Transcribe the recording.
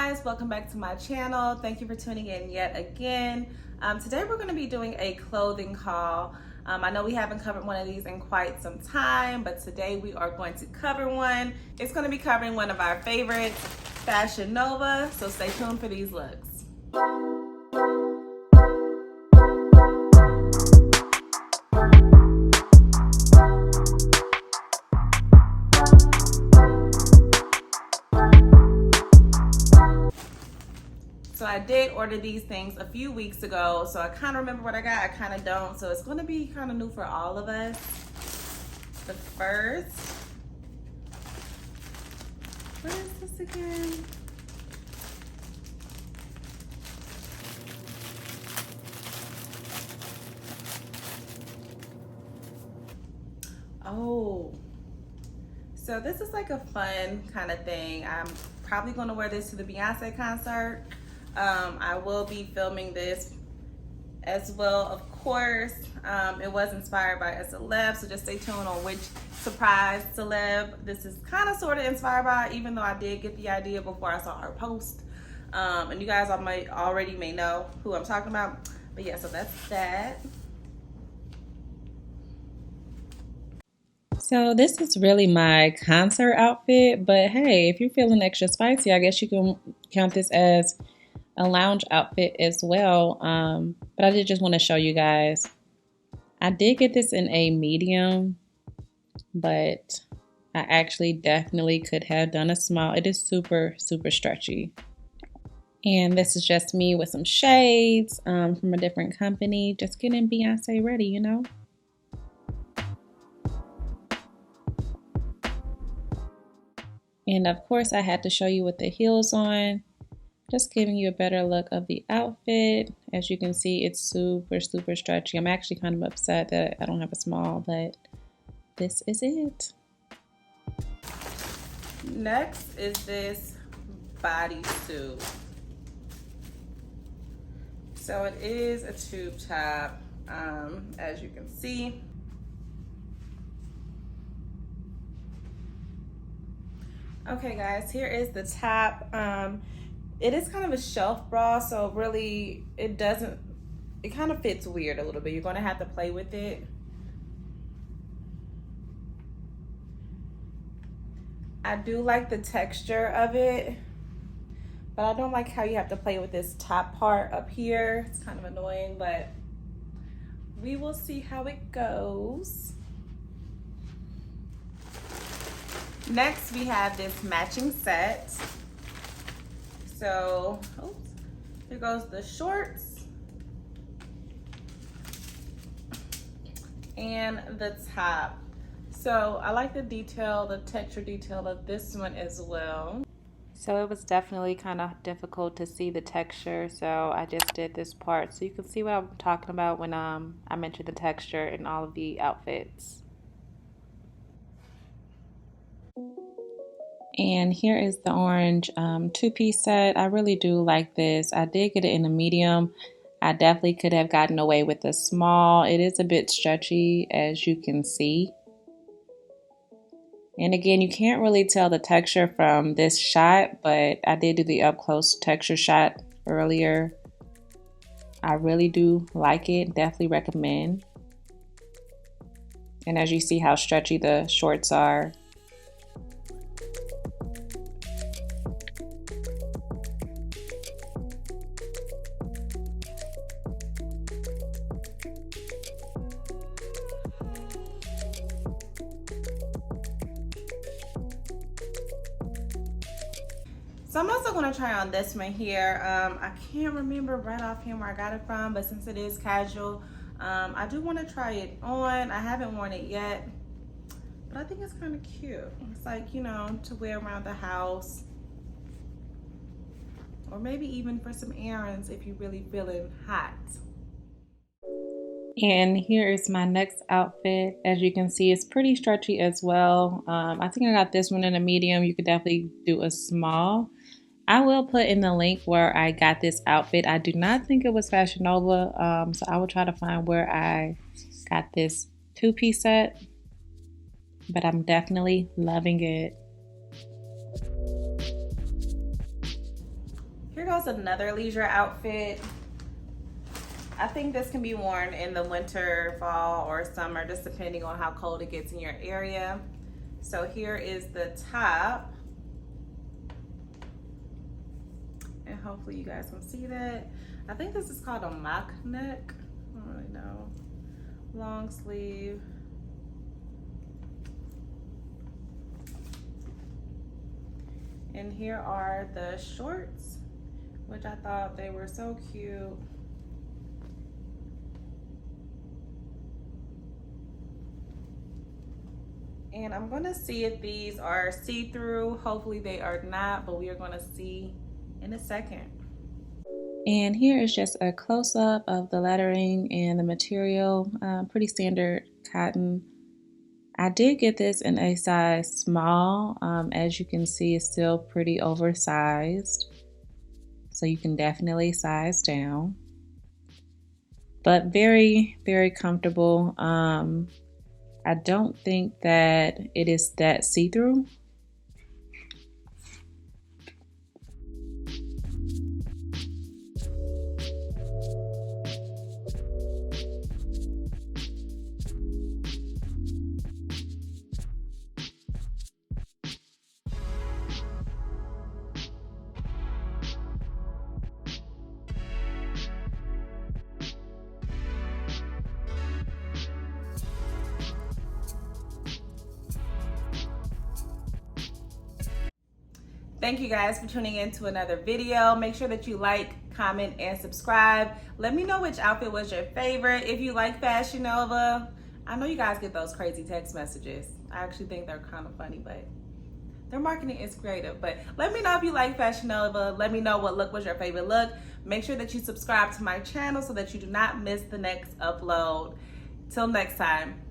guys, welcome back to my channel. Thank you for tuning in yet again. Today we're going to be doing a clothing haul. I know we haven't covered one of these in quite some time, but today we are going to cover one. It's going to be covering one of our favorites, Fashion Nova, so stay tuned for these looks. So I did order these things a few weeks ago, so I kind of remember what I got, I kind of don't, so it's going to be kind of new for all of us. The first, what is this again? Oh, so this is like a fun kind of thing. I'm probably going to wear this to the Beyonce concert. I will be filming this as well, of course. It was inspired by a celeb, so just stay tuned on which surprise celeb this is kind of sort of inspired by, even though I did get the idea before I saw her post. And you guys already may know who I'm talking about. But yeah, so that's that. So this is really my concert outfit, but hey, if you're feeling extra spicy, I guess you can count this as a lounge outfit as well. But I did just want to show you guys. I did get this in a medium, but I actually definitely could have done a small. It is super, super stretchy. And this is just me with some shades from a different company, just getting Beyonce ready, you know? And of course, I had to show you with the heels on, just giving you a better look of the outfit. As you can see, it's super, super stretchy. I'm actually kind of upset that I don't have a small, but this is it. Next is this bodysuit. So it is a tube top, as you can see. Okay guys, here is the top. It is kind of a shelf bra, so really it kind of fits weird a little bit. You're gonna have to play with it. I do like the texture of it, but I don't like how you have to play with this top part up here. It's kind of annoying, but we will see how it goes. Next, we have this matching set. So, oops, here goes the shorts and the top. So I like the detail, the texture detail of this one as well. So it was definitely kind of difficult to see the texture, so I just did this part so you can see what I'm talking about when I mentioned the texture in all of the outfits. And here is the orange two-piece set. I really do like this. I did get it in a medium. I definitely could have gotten away with a small. It is a bit stretchy, as you can see. And again, you can't really tell the texture from this shot, but I did do the up-close texture shot earlier. I really do like it. Definitely recommend. And as you see how stretchy the shorts are. So I'm also going to try on this one here. I can't remember right offhand where I got it from, but since it is casual, I do want to try it on. I haven't worn it yet, but I think it's kind of cute. It's like, you know, to wear around the house, or maybe even for some errands if you're really feeling hot. And here is my next outfit. As you can see, it's pretty stretchy as well. I think I got this one in a medium. You could definitely do a small. I will put in the link where I got this outfit. I do not think it was Fashion Nova, so I will try to find where I got this two-piece set, but I'm definitely loving it. Here goes another leisure outfit. I think this can be worn in the winter, fall, or summer, just depending on how cold it gets in your area. So here is the top. And hopefully you guys can see that. I think this is called a mock neck. I don't really know. Long sleeve. And here are the shorts, which I thought they were so cute. And I'm gonna see if these are see-through. Hopefully they are not, but we are gonna see in a second. And here is just a close-up of the lettering and the material. Pretty standard cotton. I did get this in a size small. As you can see, it's still pretty oversized. So you can definitely size down. But very, very comfortable. I don't think that it is that see-through. Thank you guys for tuning in to another video. Make sure that you like, comment, and subscribe. Let me know which outfit was your favorite. If you like Fashion Nova, I know you guys get those crazy text messages. I actually think they're kind of funny, but their marketing is creative. But let me know if you like Fashion Nova. Let me know what look was your favorite look. Make sure that you subscribe to my channel so that you do not miss the next upload. Till next time.